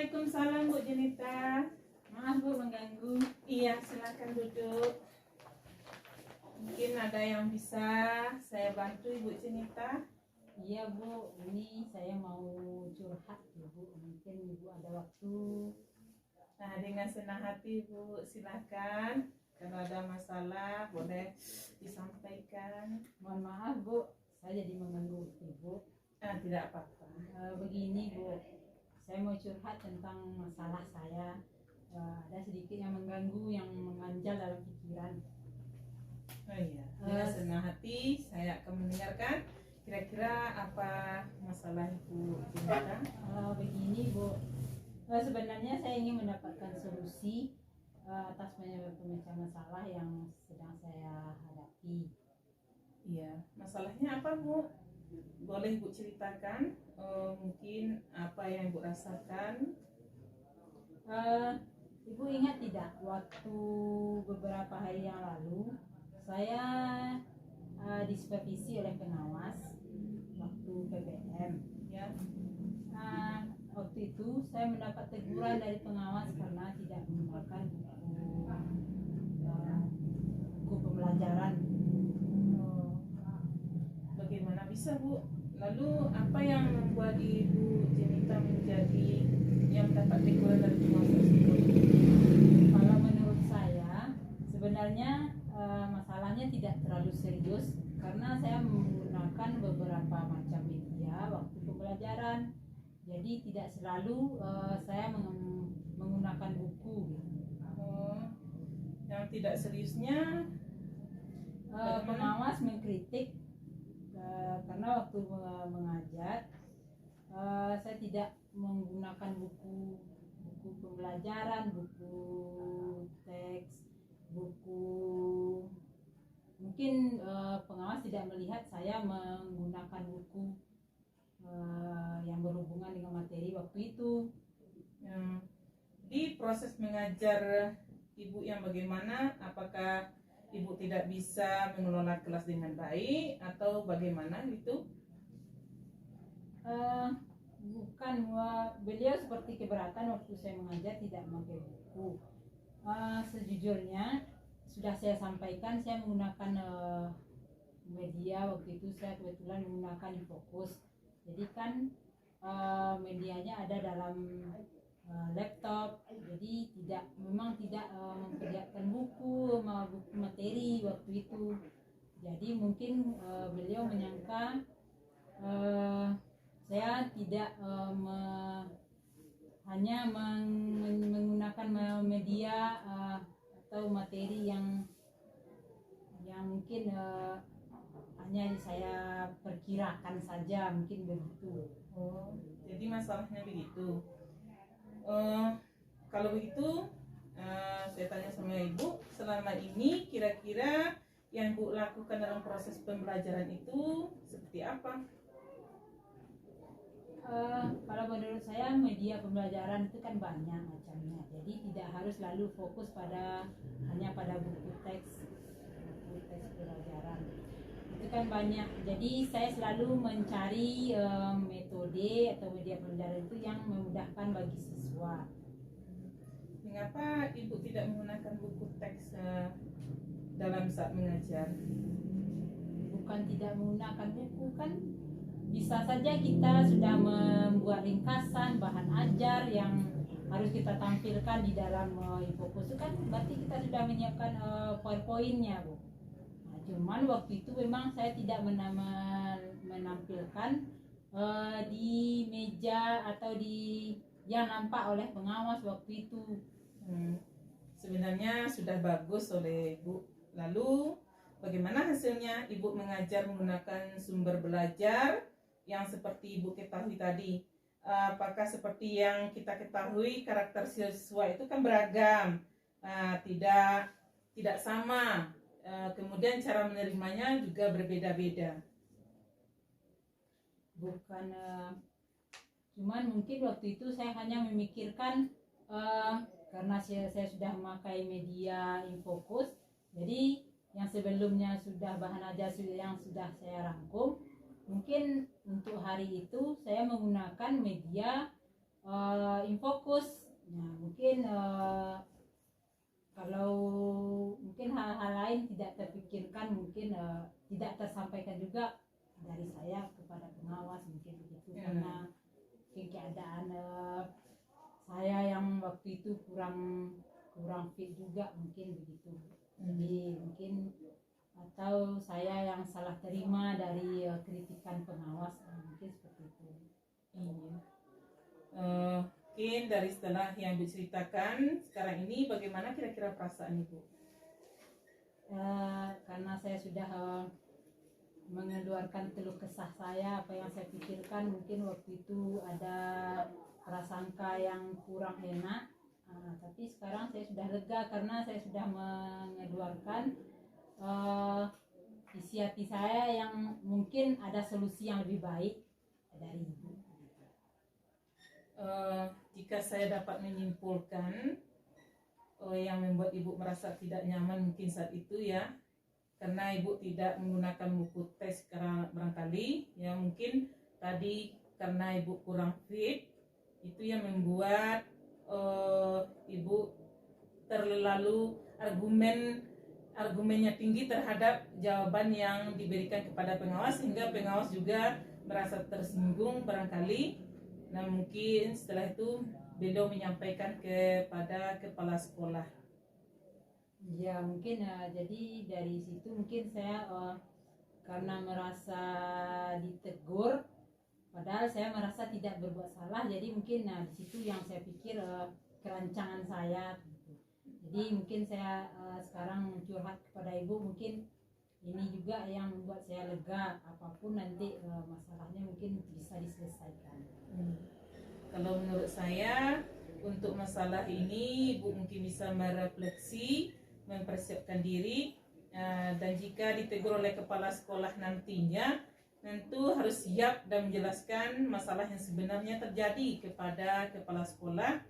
Waalaikumsalam Bu Junita. Maaf Bu mengganggu. Iya, silakan duduk. Mungkin ada yang bisa saya bantu Ibu Junita. Iya Bu, ini saya mau curhat ya Bu. Mungkin Ibu ada waktu. Nah, dengan senang hati Bu, silakan. Kalau ada masalah boleh disampaikan. Mohon maaf Bu, saya jadi mengganggu Ibu. Tidak apa-apa. Begini Bu, saya mau curhat tentang masalah saya. Ada sedikit yang mengganggu, yang mengganjal dalam pikiran. Oh iya, dengan senang hati saya akan mendengarkan. Kira-kira apa masalah Ibu Junita? Begini Bu, sebenarnya saya ingin mendapatkan solusi atas pemecahan masalah yang sedang saya hadapi. Iya, masalahnya apa Bu? Boleh Ibu ceritakan mungkin apa yang Ibu rasakan? Ibu ingat tidak waktu beberapa hari yang lalu saya disupervisi oleh pengawas waktu PPM ya. Waktu itu saya mendapat teguran dari pengawas karena tidak menggunakan buku pembelajaran. Bagaimana bisa Bu? Lalu apa yang membuat Ibu Junita menjadi yang mendapat teguran dari pengawas tersebut? Kalau menurut saya sebenarnya masalahnya tidak terlalu serius karena saya menggunakan beberapa macam media waktu pembelajaran. Jadi tidak selalu saya menggunakan buku. Yang tidak seriusnya pengawas mengkritik karena waktu mengajar saya tidak menggunakan buku pembelajaran, buku teks, buku. Mungkin pengawas tidak melihat saya menggunakan buku yang berhubungan dengan materi waktu itu. Di proses mengajar Ibu yang bagaimana? Apakah Ibu tidak bisa mengelola kelas dengan baik atau bagaimana itu? Bukan, beliau seperti keberatan waktu saya mengajar tidak memakai buku. Sejujurnya sudah saya sampaikan saya menggunakan media waktu itu. Saya kebetulan menggunakan Infocus. Jadi kan medianya ada dalam laptop, jadi memang tidak memperlihatkan buku materi waktu itu. Jadi mungkin beliau menyangka saya tidak hanya menggunakan media atau materi yang mungkin hanya saya perkirakan saja, mungkin begitu. Jadi masalahnya begitu. Kalau begitu saya tanya sama Ibu, selama ini kira-kira yang Ibu lakukan dalam proses pembelajaran itu seperti apa? Kalau menurut saya media pembelajaran itu kan banyak macamnya, jadi tidak harus selalu fokus hanya pada buku teks pelajaran. Itu kan banyak, jadi saya selalu mencari metode atau media pembelajaran itu yang memudahkan bagi siswa. Mengapa Ibu tidak menggunakan buku teks dalam saat mengajar? Bukan tidak menggunakan buku, kan bisa saja kita sudah membuat ringkasan bahan ajar yang harus kita tampilkan di dalam Infocus. Itu kan berarti kita sudah menyiapkan PowerPoint-nya Bu. Cuman waktu itu memang saya tidak menampilkan di meja atau di yang nampak oleh pengawas waktu itu. Sebenarnya sudah bagus oleh Ibu. Lalu bagaimana hasilnya Ibu mengajar menggunakan sumber belajar yang seperti Ibu ketahui tadi? Apakah seperti yang kita ketahui karakter siswa itu kan beragam, tidak sama. Kemudian cara menerimanya juga berbeda-beda. Bukan, cuman mungkin waktu itu saya hanya memikirkan karena saya sudah memakai media Infocus, jadi yang sebelumnya sudah bahan ajar yang sudah saya rangkum, mungkin untuk hari itu saya menggunakan media infokus. Nah, mungkin kalau mungkin hal-hal lain tidak terpikirkan, mungkin tidak tersampaikan juga dari saya kepada pengawas, mungkin begitu. Karena mungkin keadaan saya yang waktu itu kurang fit juga, mungkin begitu. Jadi mungkin atau saya yang salah terima dari kritikan pengawas, mungkin seperti itu. Iya. Mungkin dari setelah yang diceritakan sekarang ini, bagaimana kira-kira perasaan Ibu? Karena saya sudah mengeluarkan keluh kesah saya, apa yang saya pikirkan, mungkin waktu itu ada prasangka yang kurang enak, tapi sekarang saya sudah lega karena saya sudah mengeluarkan isi hati saya yang mungkin ada solusi yang lebih baik dari Ibu. Jika saya dapat menyimpulkan yang membuat Ibu merasa tidak nyaman mungkin saat itu ya, karena Ibu tidak menggunakan buku tes karena barangkali ya, mungkin tadi karena Ibu kurang fit, itu yang membuat Ibu terlalu argumennya tinggi terhadap jawaban yang diberikan kepada pengawas, sehingga pengawas juga merasa tersinggung barangkali. Nah, mungkin setelah itu beliau menyampaikan kepada kepala sekolah. Ya mungkin jadi dari situ mungkin saya karena merasa ditegur, padahal saya merasa tidak berbuat salah. Jadi mungkin di situ yang saya pikir kerancangan saya. Jadi mungkin saya sekarang curhat kepada Ibu, mungkin ini juga yang membuat saya lega. Apapun nanti masalahnya mungkin bisa diselesaikan. Kalau menurut saya untuk masalah ini Ibu mungkin bisa merefleksi, mempersiapkan diri, dan jika ditegur oleh kepala sekolah nantinya, tentu harus siap dan menjelaskan masalah yang sebenarnya terjadi kepada kepala sekolah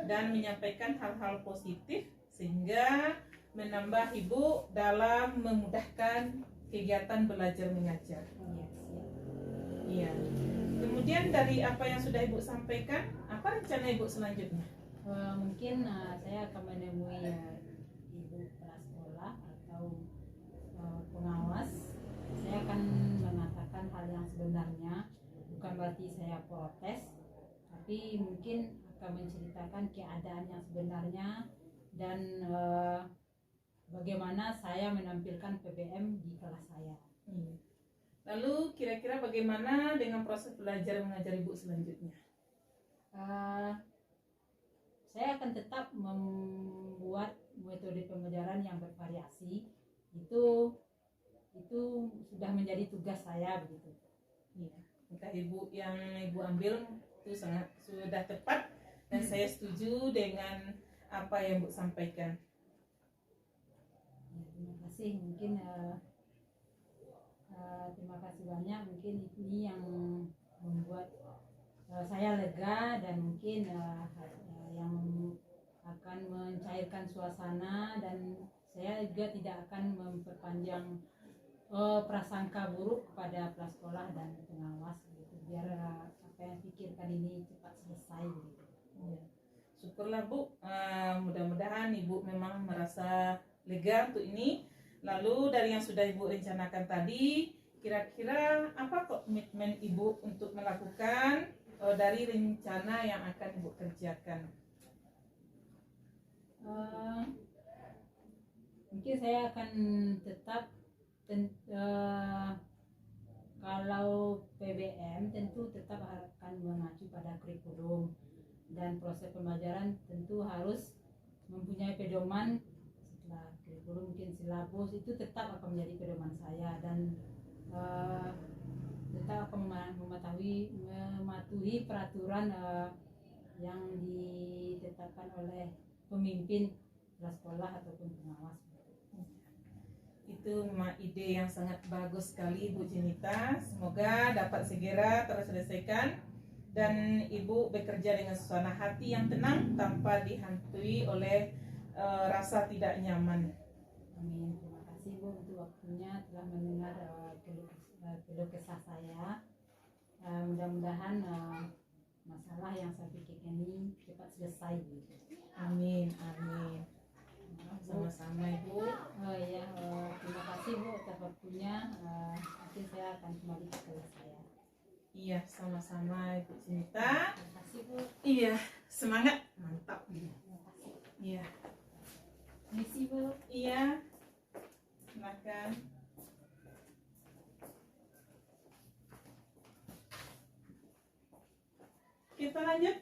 dan menyampaikan hal-hal positif sehingga menambah Ibu dalam memudahkan kegiatan belajar mengajar. Iya. Kemudian dari apa yang sudah Ibu sampaikan, apa rencana Ibu selanjutnya? Mungkin saya akan menemui Ibu kepala sekolah atau pengawas. Saya akan mengatakan hal yang sebenarnya, bukan berarti saya protes, tapi mungkin akan menceritakan keadaan yang sebenarnya dan bagaimana saya menampilkan PBM di kelas saya. Lalu kira-kira bagaimana dengan proses belajar mengajar Ibu selanjutnya? Saya akan tetap membuat metode pembelajaran yang bervariasi. Itu sudah menjadi tugas saya begitu. Iya. Langkah Ibu yang Ibu ambil itu sudah tepat dan saya setuju dengan apa yang Ibu sampaikan. Ya, terima kasih. Mungkin terima kasih banyak. Mungkin ini yang membuat saya lega dan mungkin yang akan mencairkan suasana, dan saya juga tidak akan memperpanjang prasangka buruk kepada kepala sekolah dan pengawas gitu, biar apa yang pikirkan ini cepat selesai gitu. Ya. Syukurlah Bu, mudah-mudahan Ibu memang merasa lega untuk ini. Lalu dari yang sudah Ibu rencanakan tadi, kira-kira apa komitmen Ibu untuk melakukan dari rencana yang akan Ibu kerjakan? Mungkin saya akan tetap kalau PBM tentu tetap akan mengacu pada kurikulum, dan proses pembelajaran tentu harus mempunyai pedoman. Setelah kurikulum mungkin silabus itu tetap akan menjadi pedoman saya, dan tetap akan mematuhi peraturan yang ditetapkan oleh pemimpin sekolah ataupun pengawas. Itu memang ide yang sangat bagus sekali Bu Jenita. Semoga dapat segera terselesaikan dan Ibu bekerja dengan suasana hati yang tenang tanpa dihantui oleh rasa tidak nyaman. Amin. Terima kasih Bu untuk waktunya telah mendengar keluh kesah saya. Mudah-mudahan masalah yang saya pikirkan ini cepat selesai gitu. Amin, amin. Sama-sama Ibu. Oh iya, terima kasih Bu atas waktunya. Nanti saya akan kembali ke kelas saya. Iya, sama-sama Ibu Cinta. Terima kasih Bu. Iya, semangat. Mantap. Terima kasih. Iya. Misi Bu. Iya. Silakan. Kita lanjut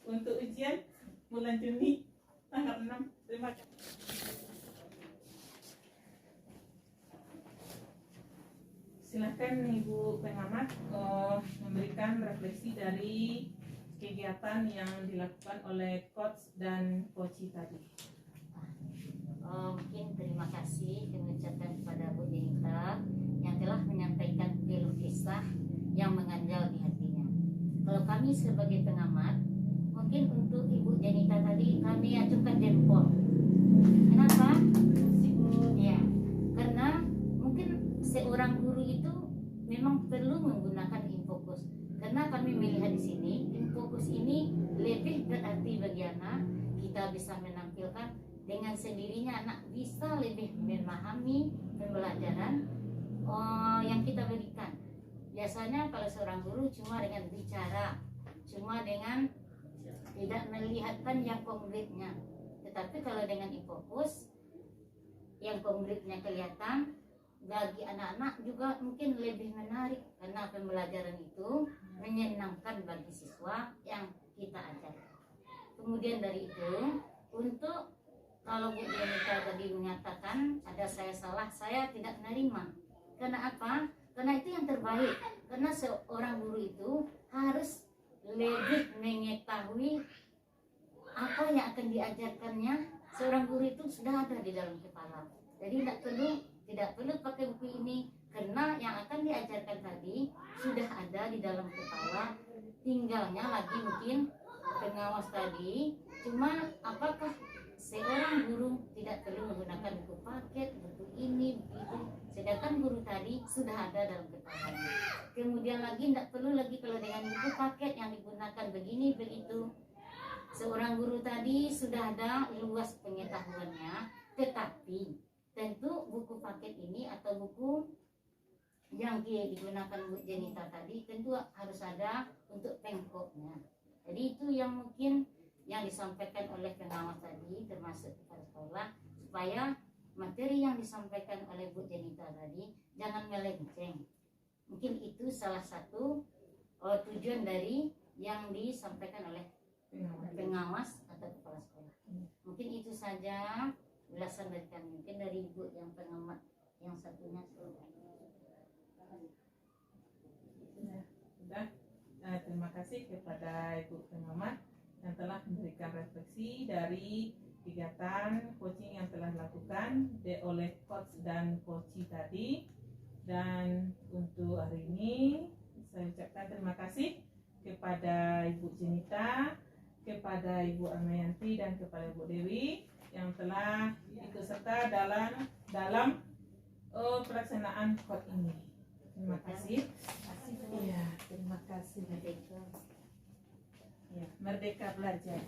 untuk ujian bulan Juni tanggal 6. Terima kasih. Silakan Ibu Pengamat memberikan refleksi dari kegiatan yang dilakukan oleh coach dan coachi tadi. Mungkin terima kasih kami ucapkan kepada Bu Jenita yang telah menyampaikan keluh kesah yang mengganjal di hatinya. Kalau kami sebagai pengamat, mungkin untuk Ibu Jenita tadi kami acukan jempol. Kenapa? Ya, karena mungkin seorang guru itu memang perlu menggunakan infokus. Karena kami melihat di sini infokus ini lebih berarti bagi anak. Kita bisa menampilkan dengan sendirinya anak bisa lebih memahami pembelajaran yang kita berikan. Biasanya kalau seorang guru cuma dengan bicara, cuma dengan tidak melihatkan yang konkretnya. Tetapi kalau dengan infokus yang konkretnya kelihatan, bagi anak-anak juga mungkin lebih menarik karena pembelajaran itu menyenangkan bagi siswa yang kita ajar. Kemudian dari itu, untuk kalau Bu Jenita tadi menyatakan ada saya salah, saya tidak menerima. Karena apa? Karena itu yang terbaik. Karena seorang guru itu harus lebih mengetahui apa yang akan diajarkannya. Seorang guru itu sudah ada di dalam kepala. Jadi tidak perlu pakai buku ini karena yang akan diajarkan tadi sudah ada di dalam kepala. Tinggalnya lagi mungkin pengawas tadi. Cuma apakah seorang guru tidak perlu menggunakan buku paket, buku ini, begitu. Sedangkan guru tadi sudah ada dalam kepalanya. Kemudian lagi tidak perlu lagi kalau dengan buku paket yang digunakan begini, begitu. Seorang guru tadi sudah ada luas pengetahuannya, tetapi tentu buku paket ini atau buku yang digunakan Bu Jenita tadi tentu harus ada untuk pengkopnya. Jadi itu yang mungkin yang disampaikan oleh pengawas tadi termasuk kepala sekolah supaya materi yang disampaikan oleh Bu Jenita tadi jangan melenceng. Mungkin itu salah satu tujuan dari yang disampaikan oleh pengawas atau kepala sekolah. Mungkin itu saja ulasan dari kami. Mungkin dari Ibu yang pengamat yang satunya sudah. Terima kasih kepada Ibu Pengamat yang telah memberikan refleksi dari kegiatan coaching yang telah dilakukan oleh coach dan coachi tadi. Dan untuk hari ini saya ucapkan terima kasih kepada Ibu Jenita, kepada Ibu Armayanti dan kepada Ibu Dewi yang telah ikut serta dalam pelaksanaan coach ini. Terima kasih. Iya, terima kasih. Merdeka. Ya, Merdeka Belajar.